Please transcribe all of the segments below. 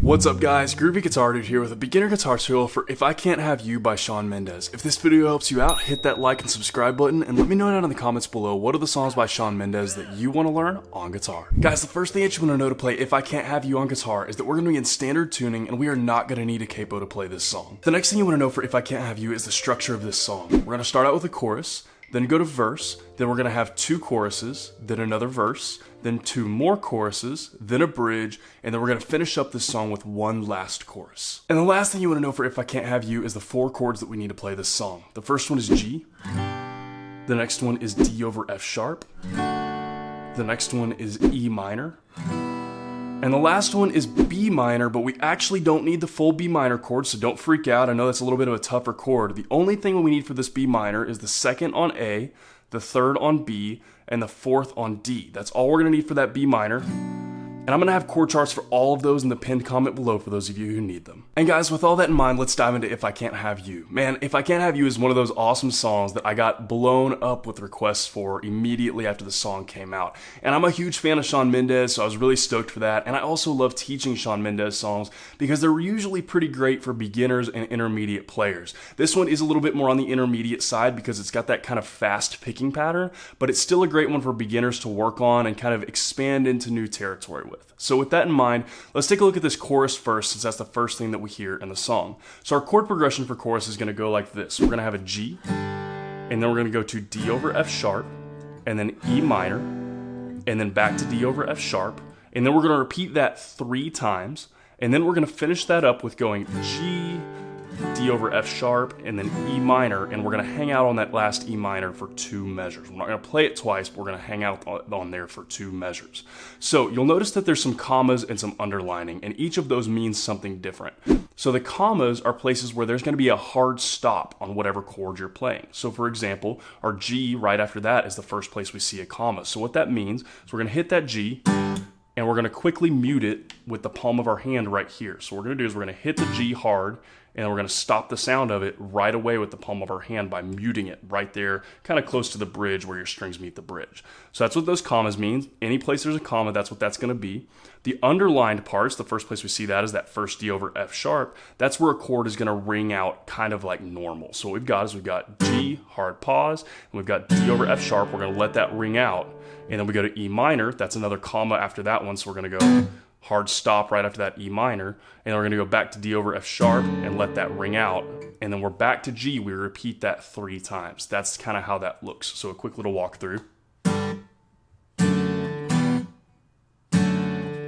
What's up guys, Groovy Guitar Dude here with a beginner guitar tutorial for If I Can't Have You by Shawn Mendes. If this video helps you out, hit that like and subscribe button and let me know down in the comments below what are the songs by Shawn Mendes that you want to learn on guitar. Guys, the first thing that you want to know to play If I Can't Have You on guitar is that we're going to be in standard tuning and we are not going to need a capo to play this song. The next thing you want to know for If I Can't Have You is the structure of this song. We're going to start out with a chorus, then go to verse, then we're going to have two choruses, then another verse, then two more choruses, then a bridge, and then we're going to finish up this song with one last chorus. And the last thing you want to know for If I Can't Have You is the four chords that we need to play this song. The first one is G, the next one is D over F sharp, the next one is E minor, and the last one is B minor, but we actually don't need the full B minor chord, so don't freak out. I know that's a little bit of a tougher chord. The only thing we need for this B minor is the second on A, the third on B, and the fourth on D. That's all we're gonna need for that B minor. And I'm gonna have chord charts for all of those in the pinned comment below for those of you who need them. And guys, with all that in mind, let's dive into If I Can't Have You. Man, If I Can't Have You is one of those awesome songs that I got blown up with requests for immediately after the song came out. And I'm a huge fan of Shawn Mendes, so I was really stoked for that. And I also love teaching Shawn Mendes songs because they're usually pretty great for beginners and intermediate players. This one is a little bit more on the intermediate side because it's got that kind of fast picking pattern, but it's still a great one for beginners to work on and kind of expand into new territory with. So with that in mind, let's take a look at this chorus first, since that's the first thing that we hear in the song. So our chord progression for chorus is going to go like this. We're going to have a G, and then we're going to go to D over F sharp, and then E minor, and then back to D over F sharp, and then we're going to repeat that 3 times, and then we're going to finish that up with going G, D over F sharp, and then E minor, and we're going to hang out on that last E minor for 2 measures. We're not going to play it twice, but we're going to hang out on there for 2 measures. So you'll notice that there's some commas and some underlining, and each of those means something different. So the commas are places where there's going to be a hard stop on whatever chord you're playing. So for example, our G right after that is the first place we see a comma. So what that means is we're going to hit that G, and we're going to quickly mute it with the palm of our hand right here. So what we're going to do is we're going to hit the G hard, and we're going to stop the sound of it right away with the palm of our hand by muting it right there, kind of close to the bridge where your strings meet the bridge. So that's what those commas mean. Any place there's a comma, that's what that's going to be. The underlined parts, the first place we see that is that first D over F sharp. That's where a chord is going to ring out kind of like normal. So what we've got is we've got G, hard pause, and we've got D over F sharp. We're going to let that ring out. And then we go to E minor. That's another comma after that one. So we're going to go hard stop right after that E minor, and then we're going to go back to D over F sharp and let that ring out, and then we're back to G. We repeat that 3 times. That's kind of how that looks. So a quick little walkthrough.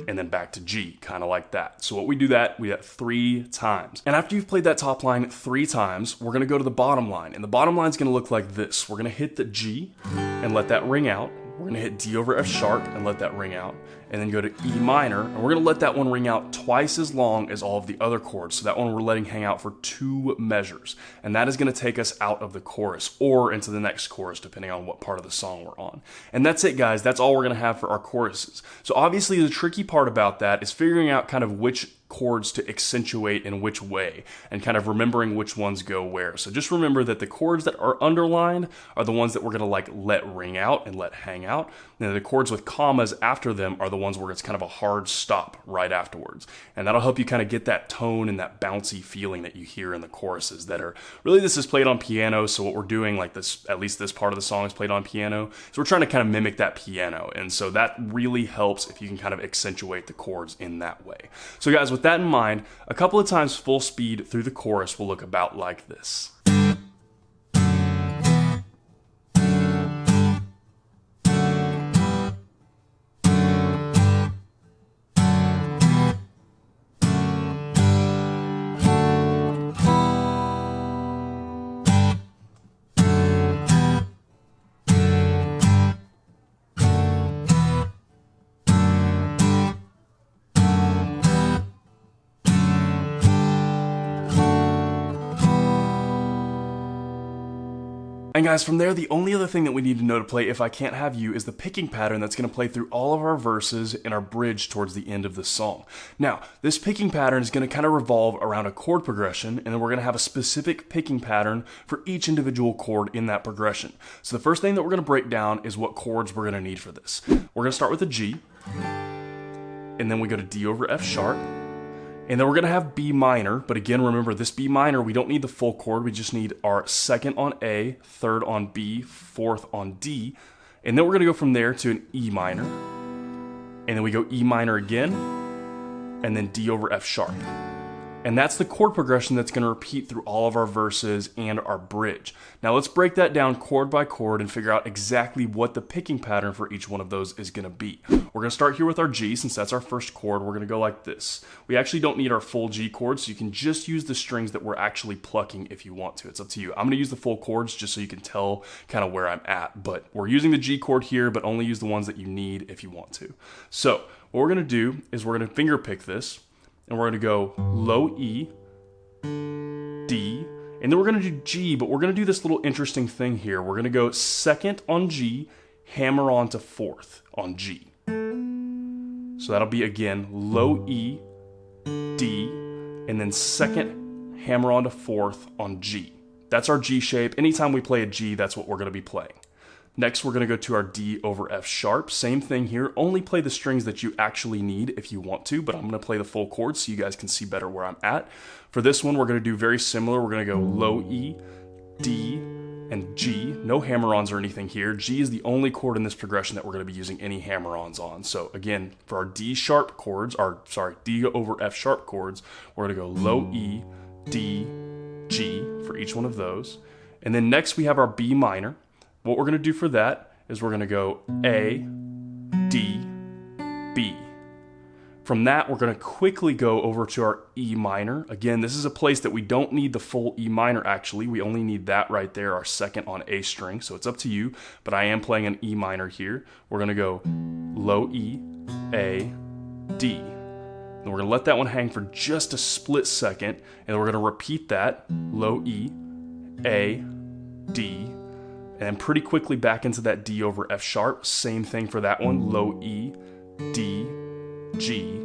And then back to G, kind of like that. So what we do that, we do that 3 times. And after you've played that top line 3 times, we're gonna go to the bottom line. And the bottom line is gonna look like this. We're gonna hit the G and let that ring out. We're gonna hit D over F sharp and let that ring out. And then go to E minor, and we're gonna let that one ring out twice as long as all of the other chords. So that one we're letting hang out for 2 measures. And that is gonna take us out of the chorus or into the next chorus, depending on what part of the song we're on. And that's it, guys. That's all we're gonna have for our choruses. So obviously the tricky part about that is figuring out kind of which chords to accentuate in which way and kind of remembering which ones go where. So just remember that the chords that are underlined are the ones that we're going to like let ring out and let hang out. And the chords with commas after them are the ones where it's kind of a hard stop right afterwards. And that'll help you kind of get that tone and that bouncy feeling that you hear in the choruses that are really, this is played on piano. So what we're doing, like this, at least this part of the song is played on piano. So we're trying to kind of mimic that piano. And so that really helps if you can kind of accentuate the chords in that way. So guys, with that in mind, a couple of times full speed through the chorus will look about like this. And guys, from there, the only other thing that we need to know to play If I Can't Have You is the picking pattern that's going to play through all of our verses and our bridge towards the end of the song. Now, this picking pattern is going to kind of revolve around a chord progression, and then we're going to have a specific picking pattern for each individual chord in that progression. So the first thing that we're going to break down is what chords we're going to need for this. We're going to start with a G, and then we go to D over F sharp, And then we're gonna have B minor, but again, remember this B minor, we don't need the full chord, we just need our second on A, third on B, fourth on D, and then we're gonna go from there to an E minor, and then we go E minor again, and then D over F sharp. And that's the chord progression that's going to repeat through all of our verses and our bridge. Now let's break that down chord by chord and figure out exactly what the picking pattern for each one of those is going to be. We're going to start here with our G, since that's our first chord. We're going to go like this. We actually don't need our full G chord, so you can just use the strings that we're actually plucking if you want to. It's up to you. I'm going to use the full chords just so you can tell kind of where I'm at, but we're using the G chord here, but only use the ones that you need if you want to. So what we're going to do is we're going to finger pick this, and we're going to go low E, D, and then we're going to do G, but we're going to do this little interesting thing here. We're going to go second on G, hammer on to fourth on G. So that'll be, again, low E, D, and then second, hammer on to fourth on G. That's our G shape. Anytime we play a G, that's what we're going to be playing. Next, we're going to go to our D over F sharp. Same thing here, only play the strings that you actually need if you want to, but I'm going to play the full chords so you guys can see better where I'm at. For this one, we're going to do very similar. We're going to go low E, D, and G. No hammer-ons or anything here. G is the only chord in this progression that we're going to be using any hammer-ons on. So again, for our D sharp chords, D over F sharp chords, we're going to go low E, D, G for each one of those. And then next we have our B minor. What we're going to do for that is we're going to go A, D, B. From that, we're going to quickly go over to our E minor. Again, this is a place that we don't need the full E minor actually. We only need that right there, our second on A string. So it's up to you, but I am playing an E minor here. We're going to go low E, A, D. And we're going to let that one hang for just a split second, and we're going to repeat that, low E, A, D, and then pretty quickly back into that D over F sharp. Same thing for that one, low E, D, G,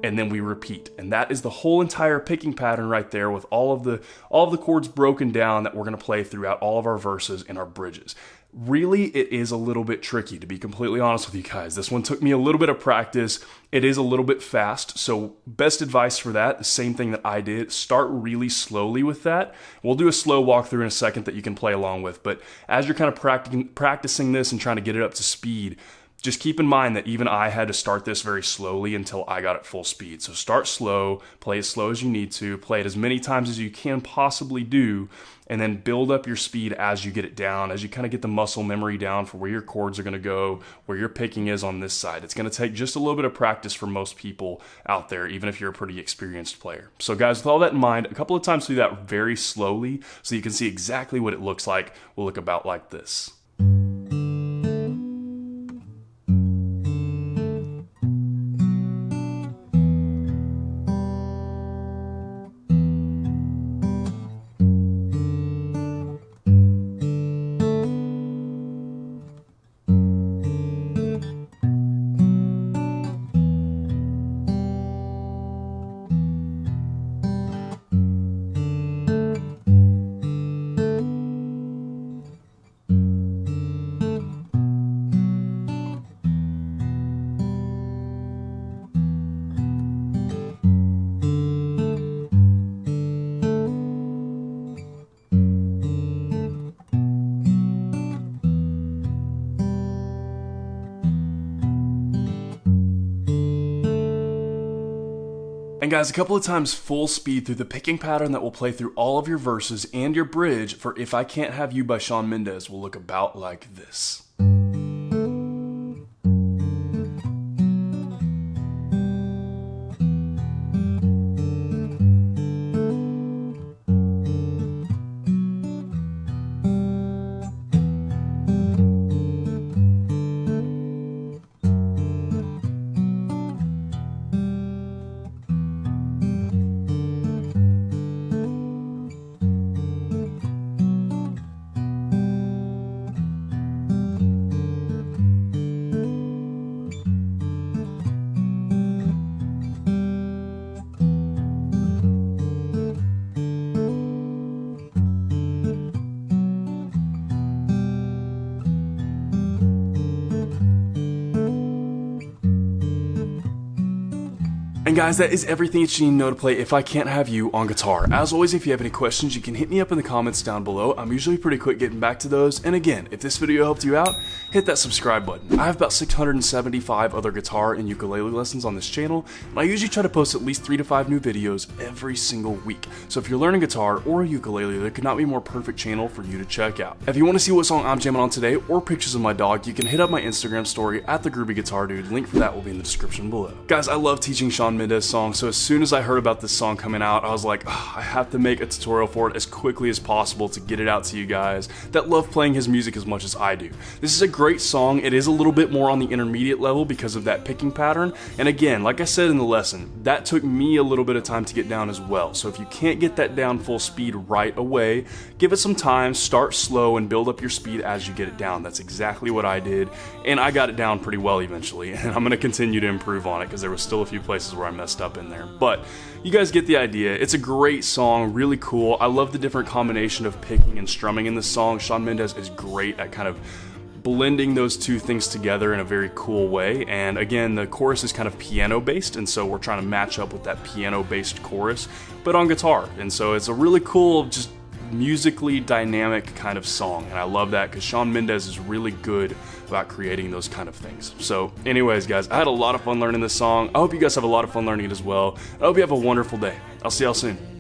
and then we repeat. And that is the whole entire picking pattern right there, with all of the chords broken down that we're going to play throughout all of our verses and our bridges. Really, it is a little bit tricky, to be completely honest with you guys. This one took me a little bit of practice. It is a little bit fast, so best advice for that, the same thing that I did, start really slowly with that. We'll do a slow walkthrough in a second that you can play along with, but as you're kind of practicing this and trying to get it up to speed, just keep in mind that even I had to start this very slowly until I got at full speed. So start slow, play as slow as you need to, play it as many times as you can possibly do, and then build up your speed as you get it down, as you kind of get the muscle memory down for where your chords are going to go, where your picking is on this side. It's going to take just a little bit of practice for most people out there, even if you're a pretty experienced player. So guys, with all that in mind, a couple of times do that very slowly so you can see exactly what it looks like. Will look about like this. And guys, a couple of times full speed through the picking pattern that will play through all of your verses and your bridge for If I Can't Have You by Shawn Mendes will look about like this. And guys, that is everything that you need to know to play If I Can't Have You on guitar. As always, if you have any questions, you can hit me up in the comments down below. I'm usually pretty quick getting back to those. And again, if this video helped you out, hit that subscribe button. I have about 675 other guitar and ukulele lessons on this channel, and I usually try to post at least 3 to 5 new videos every single week. So if you're learning guitar or ukulele, there could not be a more perfect channel for you to check out. If you want to see what song I'm jamming on today or pictures of my dog, you can hit up my Instagram story at the Groovy Guitar Dude. Link for that will be in the description below. Guys, I love teaching Shawn Mendes songs, so as soon as I heard about this song coming out, I was like, oh, I have to make a tutorial for it as quickly as possible to get it out to you guys that love playing his music as much as I do. This is a great song. It is a little bit more on the intermediate level because of that picking pattern, and again, like I said in the lesson, that took me a little bit of time to get down as well. So if you can't get that down full speed right away, give it some time, start slow, and build up your speed as you get it down. That's exactly what I did, and I got it down pretty well eventually, and I'm going to continue to improve on it because there was still a few places where I messed up in there. But you guys get the idea. It's a great song, really cool. I love the different combination of picking and strumming in this song. Shawn Mendes is great at kind of blending those two things together in a very cool way. And again, the chorus is kind of piano based, and so we're trying to match up with that piano based chorus, but on guitar. And so it's a really cool, just musically dynamic kind of song, and I love that because Shawn Mendes is really good about creating those kind of things. So anyways, guys, I had a lot of fun learning this song. I hope you guys have a lot of fun learning it as well. I hope you have a wonderful day. I'll see y'all soon.